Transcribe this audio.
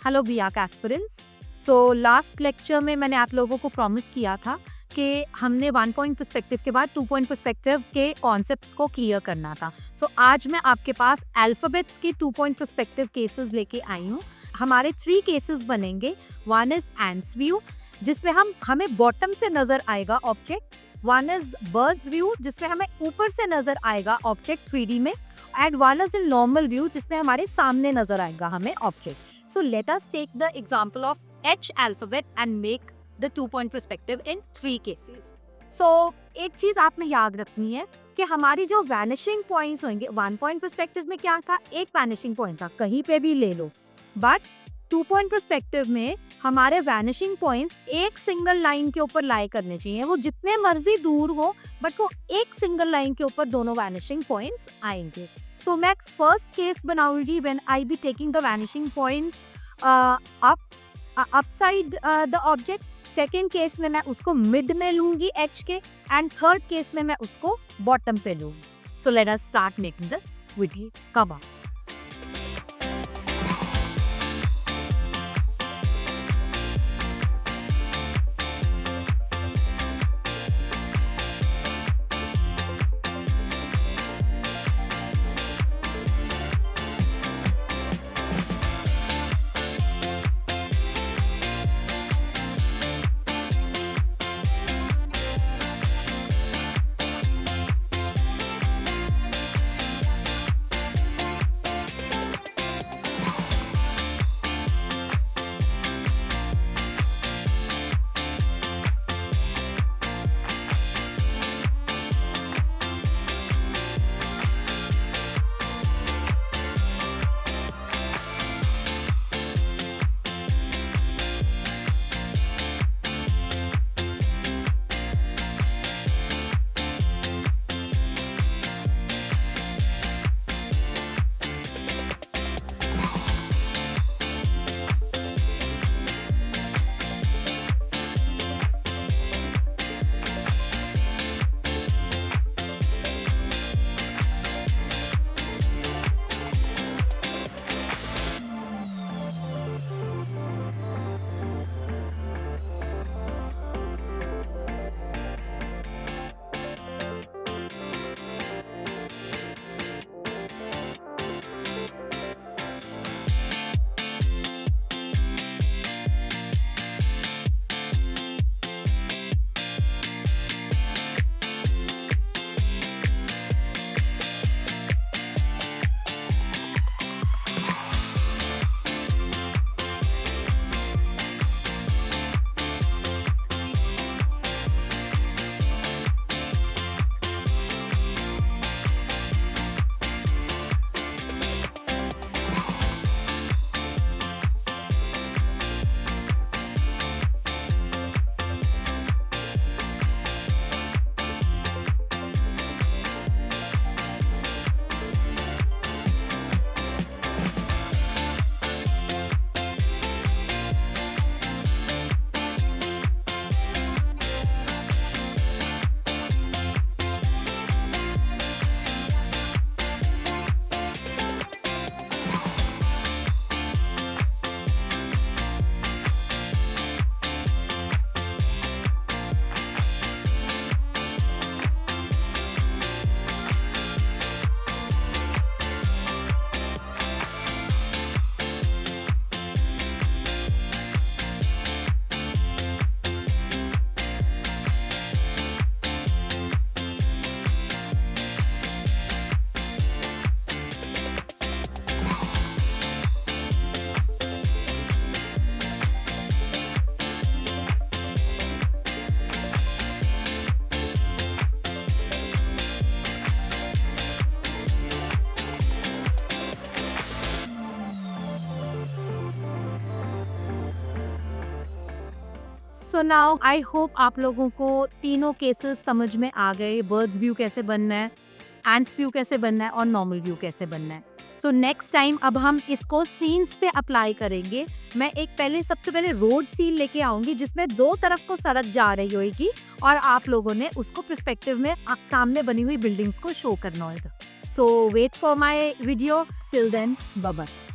Hello 𝐁𝐢𝐫𝐽 aspirants. So last lecture में मैंने आप लोगों को प्रॉमिस किया था कि हमने 1 पॉइंट पर्सपेक्टिव के बाद 2 पॉइंट पर्सपेक्टिव के कॉन्सेप्ट्स को क्लियर करना था। सो आज मैं आपके पास अल्फ़ाबेट्स के 2 पॉइंट पर्सपेक्टिव केसेस लेके आई हूँ। हमारे 3 केसेस बनेंगे। वन इज एंट्स व्यू, जिसमें हमें बॉटम से नजर आएगा object. One is birds view, जिसमें हमें ऊपर से नजर आएगा ऑब्जेक्ट 3D में। And one is in normal view, जिसमें हमारे सामने नजर आएगा हमें object. So let us take the example of H alphabet and make the 2 point perspective in 3 cases. So एक चीज आपने याद रखनी है कि हमारी जो वैनिशिंग पॉइंट्स होंगे, 1 पॉइंट पर्सपेक्टिव में क्या था, एक वैनिशिंग पॉइंट था, कहीं पे भी ले लो। बट 2 पॉइंट पर्सपेक्टिव में हमारे वैनिशिंग पॉइंट्स एक सिंगल लाइन के ऊपर लाई करने चाहिए। वो जितने मर्जी दूर हो, बट वो एक सिंगल लाइन के ऊपर दोनों वैनिशिंग पॉइंट्स आएंगे। So मैं फर्स्ट केस बनाऊंगी when I be taking the vanishing points upside the object। Second case में मैं उसको मिड में लूंगी H के, एंड थर्ड केस में मैं उसको बॉटम पे लूंगी। So let us start making the video cover। So now I hope आप लोगों को तीनों केसेस समझ में आ गए। बर्ड्स व्यू कैसे बनना है, एंट्स व्यू कैसे बनना है और नॉर्मल व्यू कैसे बनना है। सो नेक्स्ट टाइम अब हम इसको सीन्स पे अप्लाई करेंगे। मैं सबसे पहले रोड सीन लेके आऊंगी जिसमें 2 तरफ को सड़क जा रही होगी और आप लोगों ने उसको पर्सपेक्टिव में सामने बनी हुई बिल्डिंग्स को शो करना होगा। So wait for my video, till then bye bye.